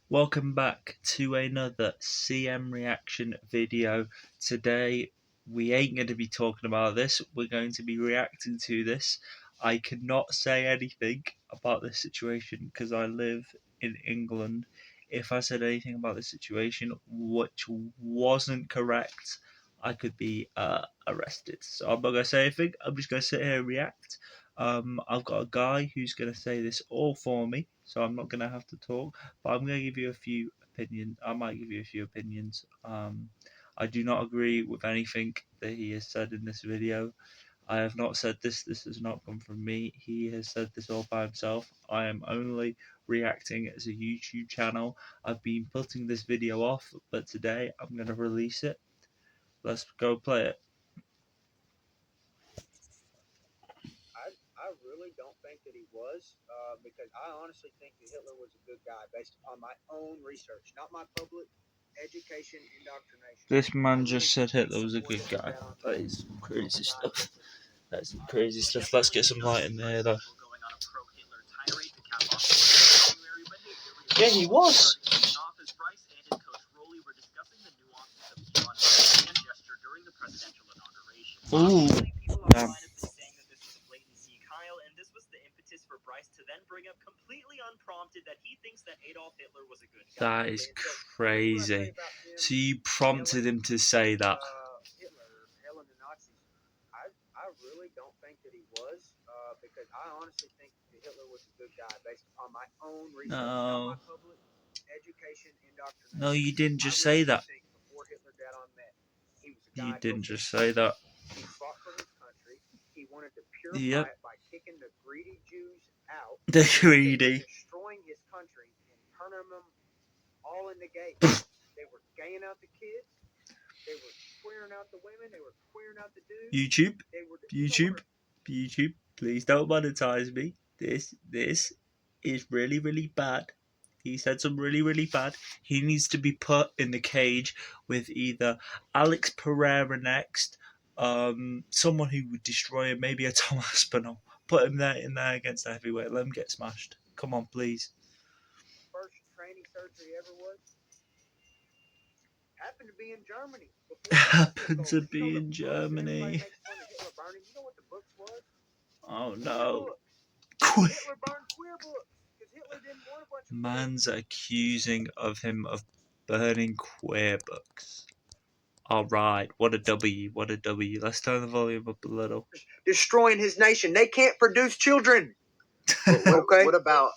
Welcome back to another CM reaction video. Today we ain't going to be talking about this, we're going to be reacting to this. I cannot say anything about this situation because I live in England. If I said anything about this situation which wasn't correct, I could be arrested. So I'm not going to say anything, I'm just going to sit here and react. I've got a guy who's going to say this all for me, so I'm not going to have to talk. But I'm going to give you a few opinions. I might give you a few opinions. I do not agree with anything that he has said in this video. I have not said this. This has not come from me. He has said this all by himself. I am only reacting as a YouTube channel. I've been putting this video off, but today I'm going to release it. Let's go play it. I really don't think that he was, because I honestly think that Hitler was a good guy based upon my own research, not my public education indoctrination. This man just said Hitler was a good guy. That is some crazy stuff. That's some crazy stuff. Let's get some light in there, though. Yeah, he was. Ooh. Damn. For Bryce to then bring up completely unprompted that he thinks that Adolf Hitler was a good guy. That is crazy. So you prompted him to say that. Hitler, hell and the Nazis. I really don't think that he was, because I honestly think that Hitler was a good guy based upon my own research, not my public education indoctrination. No, you didn't just say that. Before Hitler got on meth, he was a guy. You didn't just say that. He fought for his country. He wanted to purify it by kicking the greedy Jews out. The greedy. Destroying his country and turning them all into gays. They were gaying out the kids. They were queering out the women. They were queering out the dudes. YouTube. Please don't monetize me. This is really, really bad. He said some really, really bad. He needs to be put in the cage with either Alex Pereira next, someone who would destroy him, maybe a Tom Aspinall. Put him in there against the heavyweight. Let him get smashed. Come on, please. First training surgery ever was happened to be in Germany. Happened to be in Germany. You know what the books was? Oh no. Hitler burned queer books. Man's accusing of him of burning queer books. Alright, what a W, what a W. Let's turn the volume up a little. Destroying his nation. They can't produce children. Okay. What about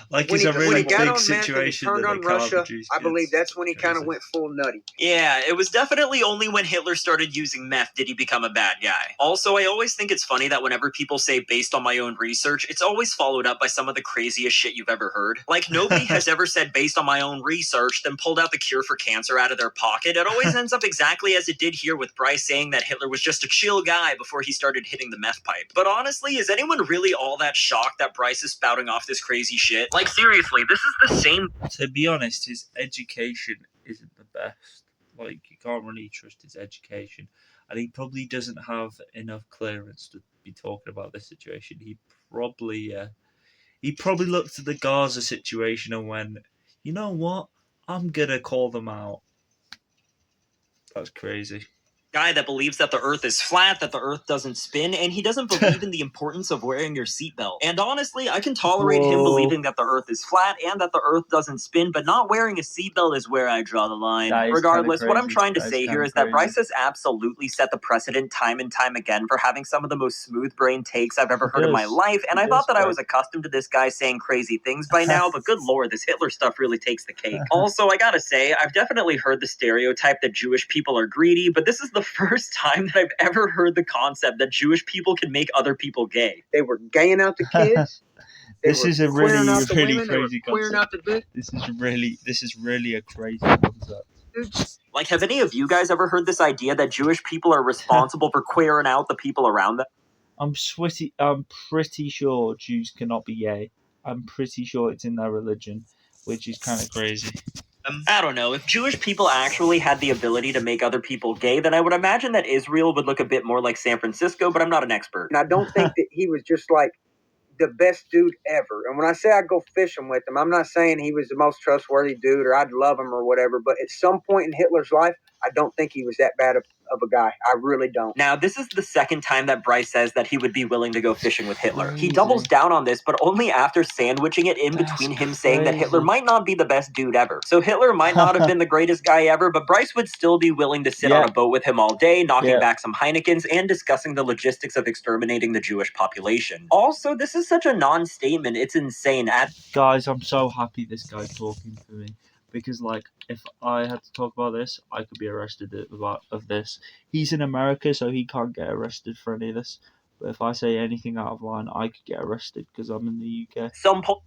like it's a really big situation that they can't produce. I believe that's when he kind of went full nutty. Yeah, it was definitely only when Hitler started using meth did he become a bad guy. Also, I always think it's funny that whenever people say based on my own research, it's always followed up by some of the craziest shit you've ever heard. Like, nobody has ever said based on my own research, then pulled out the cure for cancer out of their pocket. It always ends up exactly as it did here with Bryce saying that Hitler was just a chill guy before he started hitting the meth pipe. But honestly, is anyone really all that shocked that Bryce is spouting off this crazy shit? Like, seriously, this is the same. To be honest, his education isn't the best. Like, you can't really trust his education. And he probably doesn't have enough clearance to be talking about this situation. He probably looked at the Gaza situation and went, you know what? I'm going to call them out. That's crazy. Guy that believes that the earth is flat, that the earth doesn't spin, and he doesn't believe in the importance of wearing your seatbelt. And honestly, I can tolerate him believing that the earth is flat and that the earth doesn't spin, but not wearing a seatbelt is where I draw the line. Regardless, what I'm trying to say here is that Bryce has absolutely set the precedent time and time again for having some of the most smooth-brained takes I've ever heard in my life, and I thought that I was accustomed to this guy saying crazy things by now, but good lord, this Hitler stuff really takes the cake. Also, I gotta say, I've definitely heard the stereotype that Jewish people are greedy, but this is the first time that I've ever heard the concept that Jewish people can make other people gay. They were gaying out the kids. This is a really crazy concept. This is really a crazy concept. Like, have any of you guys ever heard this idea that Jewish people are responsible for queering out the people around them? I'm pretty sure Jews cannot be gay. I'm pretty sure it's in their religion, which is kind of crazy. I don't know. If Jewish people actually had the ability to make other people gay, then I would imagine that Israel would look a bit more like San Francisco, but I'm not an expert. And I don't think that he was just like the best dude ever. And when I say I go fishing with him, I'm not saying he was the most trustworthy dude or I'd love him or whatever, but at some point in Hitler's life, I don't think he was that bad of a guy. I really don't. Now, this is the second time that Bryce says that he would be willing to go fishing with Hitler. He Crazy. doubles down on this, but only after sandwiching it in between him saying that Hitler might not be the best dude ever. So Hitler might not have been the greatest guy ever, but Bryce would still be willing to sit on a boat with him all day, knocking back some Heinekens and discussing the logistics of exterminating the Jewish population. Also, this is such a non-statement, it's insane. Guys, I'm so happy this guy's talking for me. Because, like, if I had to talk about this, I could be arrested of this. He's in America, so he can't get arrested for any of this. But if I say anything out of line, I could get arrested because I'm in the UK. Some point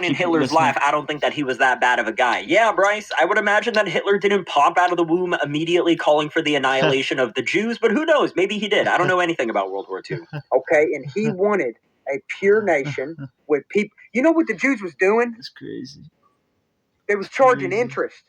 in Hitler's life, I don't think that he was that bad of a guy. Yeah, Bryce, I would imagine that Hitler didn't pop out of the womb immediately calling for the annihilation of the Jews, but who knows? Maybe he did. I don't know anything about World War II. Okay, and he wanted a pure nation with people. You know what the Jews was doing? That's crazy. They was charging interest.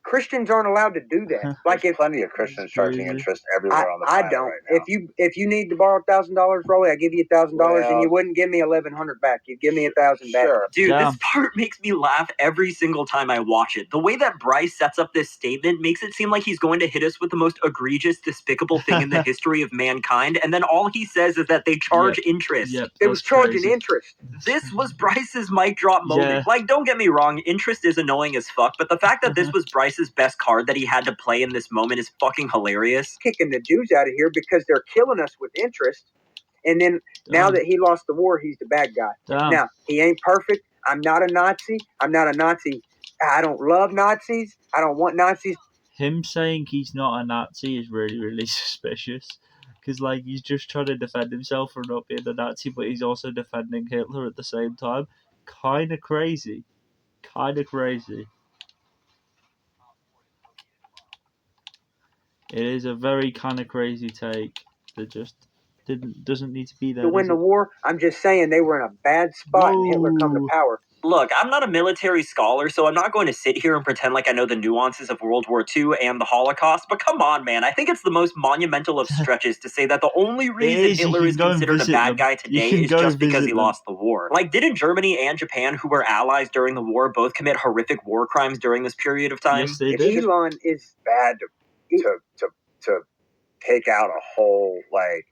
Christians aren't allowed to do that. Like, if plenty of Christians charging interest everywhere on the planet. I don't. Right now. If you need to borrow $1,000, Rolly, I give you $1,000, and you wouldn't give me $1,100 back. You'd give me $1,000 back. Sure. Dude, this part makes me laugh every single time I watch it. The way that Bryce sets up this statement makes it seem like he's going to hit us with the most egregious, despicable thing in the history of mankind, and then all he says is that they charge interest. They was charging interest. This was Bryce's mic drop moment. Like, don't get me wrong, interest is annoying as fuck, but the fact that this was Bryce's best card that he had to play in this moment is fucking hilarious. Kicking the Jews out of here because they're killing us with interest. And then now that he lost the war, he's the bad guy. Now, he ain't perfect. I'm not a Nazi. I'm not a Nazi. I don't love Nazis. I don't want Nazis. Him saying he's not a Nazi is really, really suspicious. Because, like, he's just trying to defend himself for not being a Nazi, but he's also defending Hitler at the same time. Kind of crazy. Kind of crazy. It is a very kind of crazy take that just doesn't need to be there. To win the war, I'm just saying they were in a bad spot and Hitler come to power. Look, I'm not a military scholar, so I'm not going to sit here and pretend like I know the nuances of World War II and the Holocaust, but come on, man. I think it's the most monumental of stretches to say that the only reason Hitler is considered a bad guy today is just because he lost the war. Like, didn't Germany and Japan, who were allies during the war, both commit horrific war crimes during this period of time? Yes, they did. Elon is bad to take out a whole, like,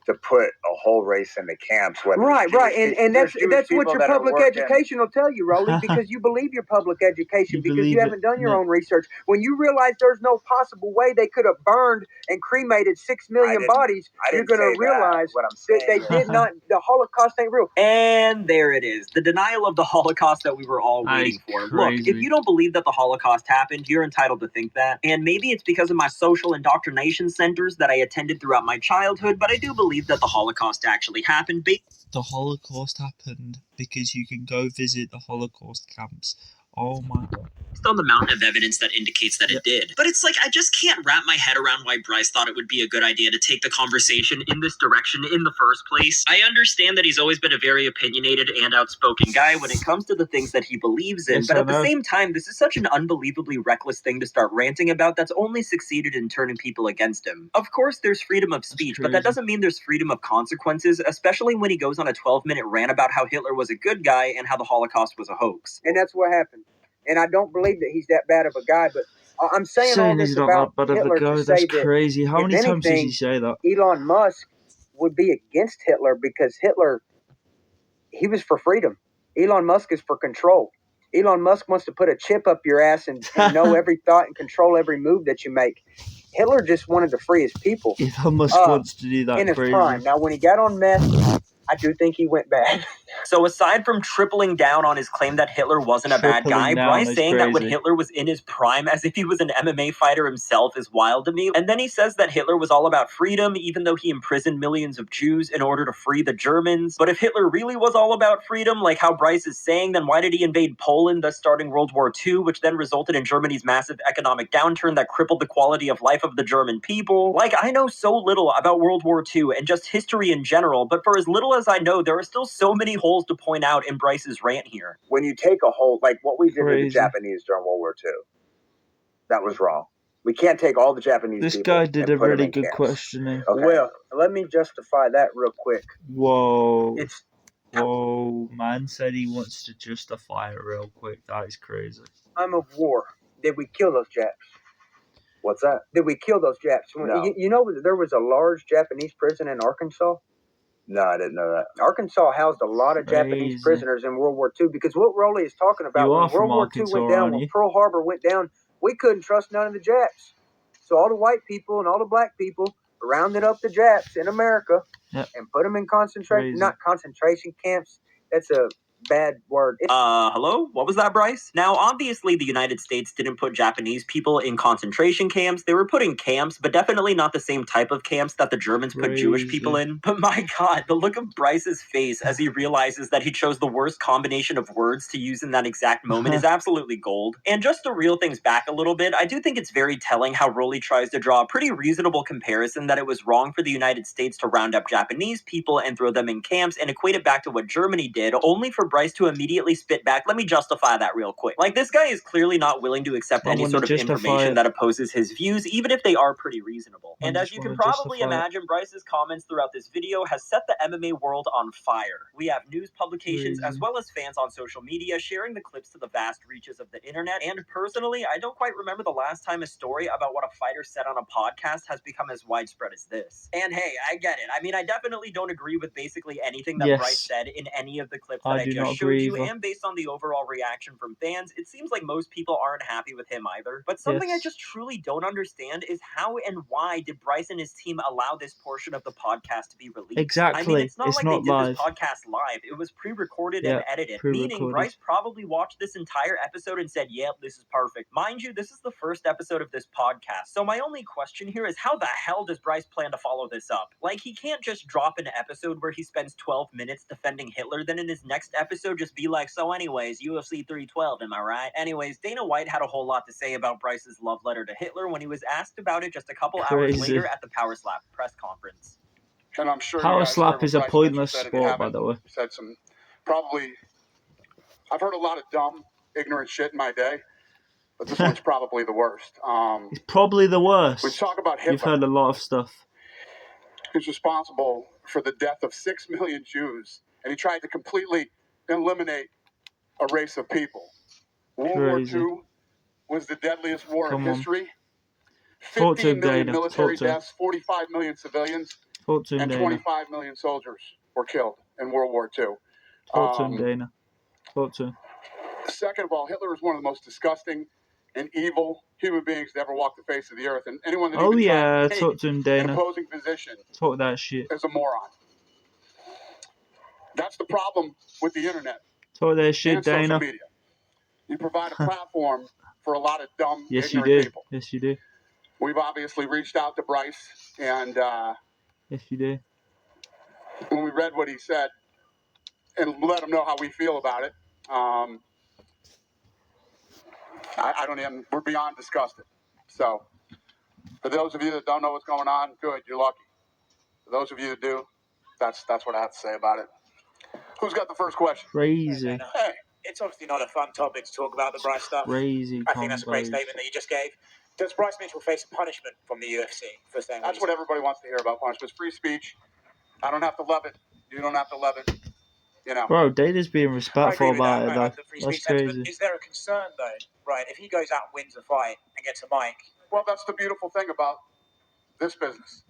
to put a whole race into camps. Right, and that's what your public education will tell you, Rolly, because you believe your public education because you haven't done your own research. When you realize there's no possible way they could have burned and cremated 6 million bodies, you're going to realize that they did not. The Holocaust ain't real. And there it is, the denial of the Holocaust that we were all waiting for. Look, if you don't believe that the Holocaust happened, you're entitled to think that. And maybe it's because of my social indoctrination centers that I attended throughout my childhood, but I do believe that the Holocaust actually happened. The Holocaust happened because you can go visit the Holocaust camps. Oh my god. Based on the mountain of evidence that indicates that it did. But it's like, I just can't wrap my head around why Bryce thought it would be a good idea to take the conversation in this direction in the first place. I understand that he's always been a very opinionated and outspoken guy when it comes to the things that he believes in, but at the same time, this is such an unbelievably reckless thing to start ranting about that's only succeeded in turning people against him. Of course, there's freedom of speech, but that doesn't mean there's freedom of consequences, especially when he goes on a 12-minute rant about how Hitler was a good guy and how the Holocaust was a hoax. And that's what happened. And I don't believe that he's that bad of a guy, but I'm saying all this about Hitler to say that, crazy. How many times did he say that? Elon Musk would be against Hitler because Hitler, he was for freedom. Elon Musk is for control. Elon Musk wants to put a chip up your ass and know every thought and control every move that you make. Hitler just wanted to free his people. Elon Musk wants to do that in his prime. Now, when he got on meth, I do think he went bad. So aside from tripling down on his claim that Hitler wasn't a bad guy, Bryce saying that when Hitler was in his prime as if he was an MMA fighter himself is wild to me. And then he says that Hitler was all about freedom, even though he imprisoned millions of Jews in order to free the Germans. But if Hitler really was all about freedom, like how Bryce is saying, then why did he invade Poland, thus starting World War II, which then resulted in Germany's massive economic downturn that crippled the quality of life of the German people? Like, I know so little about World War II and just history in general, but for as little as I know, there are still so many holes to point out in Bryce's rant here. When you take a whole, like what we did to the Japanese during World War II, that was wrong. We can't take all the Japanese This people guy did a really good questioning. Okay. Well, let me justify that real quick. Whoa. It's Whoa, man said he wants to justify it real quick. That is crazy. Time of war, did we kill those Japs? What's that? Did we kill those Japs? No. You know there was a large Japanese prison in Arkansas? No, I didn't know that. Arkansas housed a lot of Japanese Crazy. prisoners in World War II, because what Rowley is talking about, You when are from World War II Arkansas, went down, aren't when you? Pearl Harbor went down, we couldn't trust none of the Japs. So all the white people and all the black people rounded up the Japs in America and put them in not concentration camps. That's a bad word. Hello? What was that, Bryce? Now, obviously, the United States didn't put Japanese people in concentration camps. They were put in camps, but definitely not the same type of camps that the Germans put Jewish people in. But my god, the look of Bryce's face as he realizes that he chose the worst combination of words to use in that exact moment is absolutely gold. And just to reel things back a little bit, I do think it's very telling how Rowley tries to draw a pretty reasonable comparison that it was wrong for the United States to round up Japanese people and throw them in camps and equate it back to what Germany did, only for Bryce to immediately spit back, let me justify that real quick. Like, this guy is clearly not willing to accept any sort of information that opposes his views, even if they are pretty reasonable. And as you can probably imagine, Bryce's comments throughout this video has set the MMA world on fire. We have news publications as well as fans on social media sharing the clips to the vast reaches of the internet, and personally, I don't quite remember the last time a story about what a fighter said on a podcast has become as widespread as this. And hey, I get it. I mean, I definitely don't agree with basically anything that Bryce said in any of the clips that I just showed you, and based on the overall reaction from fans, it seems like most people aren't happy with him either. But something I just truly don't understand is how and why did Bryce and his team allow this portion of the podcast to be released? Exactly. I mean, it's not like they did this podcast live. It was pre-recorded and edited, meaning Bryce probably watched this entire episode and said, yep, this is perfect. Mind you, this is the first episode of this podcast, so my only question here is, how the hell does Bryce plan to follow this up? Like, he can't just drop an episode where he spends 12 minutes defending Hitler, then in his next episode just be like, so anyways, UFC 312, am I right? Anyways, Dana White had a whole lot to say about Bryce's love letter to Hitler when he was asked about it just a couple hours later at the Power Slap press conference. And I'm sure Power Slap is a pointless sport, by the way. Said some probably. I've heard a lot of dumb, ignorant shit in my day, but this one's probably the worst. It's probably the worst. We talk about Hitler. You've heard a lot of stuff. He's responsible for the death of 6 million Jews, and he tried to completely eliminate a race of people. World War II was the deadliest war in history. 15 million military deaths, 45 million civilians, and 25 million soldiers were killed in World War II. Talk to him, Dana. Talk to him. Second of all, Hitler was one of the most disgusting and evil human beings to ever walk the face of the earth, and anyone that even tried to talk to him, Dana. an opposing position talk that shit is a moron. That's the problem with the internet. Talk that shit, and Dana. Social media. You provide a platform for a lot of dumb, yes, you ignorant do. people. Yes, you do. We've obviously reached out to Bryce, and yes, you do. When we read what he said, and let him know how we feel about it, I don't even. We're beyond disgusted. So, for those of you that don't know what's going on, good, you're lucky. For those of you that do, that's what I have to say about it. Who's got the first question? Crazy. Hey, it's obviously not a fun topic to talk about the Bryce stuff. Crazy. I think that's a great statement that you just gave. Does Bryce Mitchell face punishment from the UFC for saying that's what everybody wants to hear about punishment? Free speech. I don't have to love it. You don't have to love it. You know. Bro, Dana's being respectful about it, though. That's crazy. Is there a concern, though, right, if he goes out and wins a fight and gets a mic? Well, that's the beautiful thing about this business.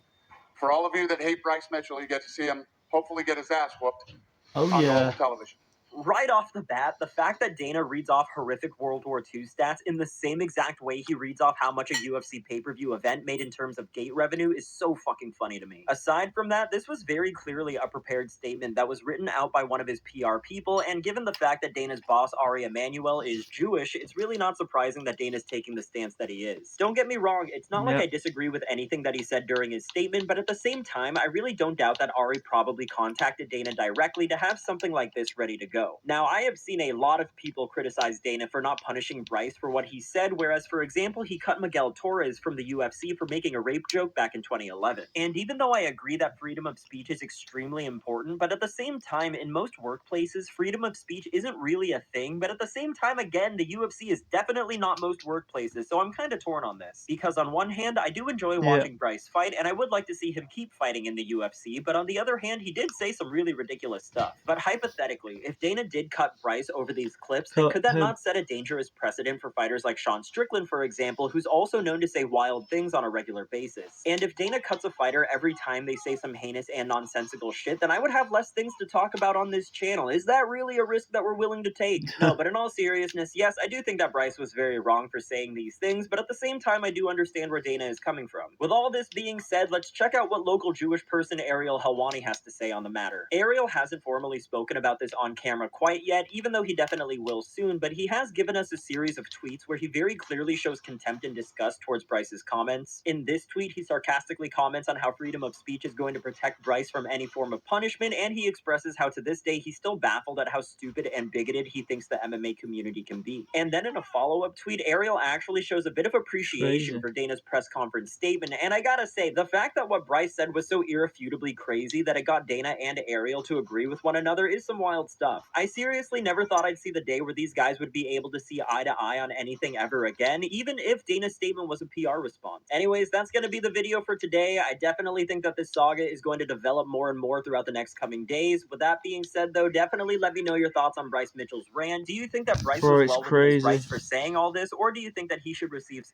For all of you that hate Bryce Mitchell, you get to see him hopefully get his ass whooped on local television. Right off the bat, the fact that Dana reads off horrific World War II stats in the same exact way he reads off how much a UFC pay-per-view event made in terms of gate revenue is so fucking funny to me. Aside from that, this was very clearly a prepared statement that was written out by one of his PR people, and given the fact that Dana's boss, Ari Emanuel, is Jewish, it's really not surprising that Dana's taking the stance that he is. Don't get me wrong, it's not like I disagree with anything that he said during his statement, but at the same time, I really don't doubt that Ari probably contacted Dana directly to have something like this ready to go. show. Now, I have seen a lot of people criticize Dana for not punishing Bryce for what he said, whereas, for example, he cut Miguel Torres from the UFC for making a rape joke back in 2011. And even though I agree that freedom of speech is extremely important, but at the same time, in most workplaces, freedom of speech isn't really a thing, but at the same time, again, the UFC is definitely not most workplaces, so I'm kind of torn on this. Because on one hand, I do enjoy watching Bryce fight, and I would like to see him keep fighting in the UFC, but on the other hand, he did say some really ridiculous stuff. But hypothetically, if Dana did cut Bryce over these clips, then could that not set a dangerous precedent for fighters like Sean Strickland, for example, who's also known to say wild things on a regular basis? And if Dana cuts a fighter every time they say some heinous and nonsensical shit, then I would have less things to talk about on this channel. Is that really a risk that we're willing to take? No, but in all seriousness, yes, I do think that Bryce was very wrong for saying these things, but at the same time, I do understand where Dana is coming from. With all this being said, let's check out what local Jewish person Ariel Helwani has to say on the matter. Ariel hasn't formally spoken about this on camera quite yet, even though he definitely will soon, but he has given us a series of tweets where he very clearly shows contempt and disgust towards Bryce's comments. In this tweet, he sarcastically comments on how freedom of speech is going to protect Bryce from any form of punishment, and he expresses how to this day he's still baffled at how stupid and bigoted he thinks the MMA community can be. And then in a follow-up tweet, Ariel actually shows a bit of appreciation for Dana's press conference statement, and I gotta say, the fact that what Bryce said was so irrefutably crazy that it got Dana and Ariel to agree with one another is some wild stuff. I seriously never thought I'd see the day where these guys would be able to see eye to eye on anything ever again, even if Dana's statement was a PR response. Anyways, that's gonna be the video for today. I definitely think that this saga is going to develop more and more throughout the next coming days. With that being said, though, definitely let me know your thoughts on Bryce Mitchell's rant. Do you think that Bryce was well within his rights for saying all this, or do you think that he should receive...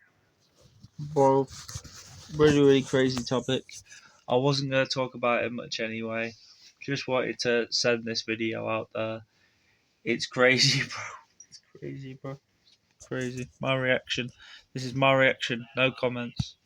Bro, really crazy topic. I wasn't going to talk about it much anyway. Just wanted to send this video out there. It's crazy, bro. It's crazy, bro. Crazy. My reaction. This is my reaction. No comments.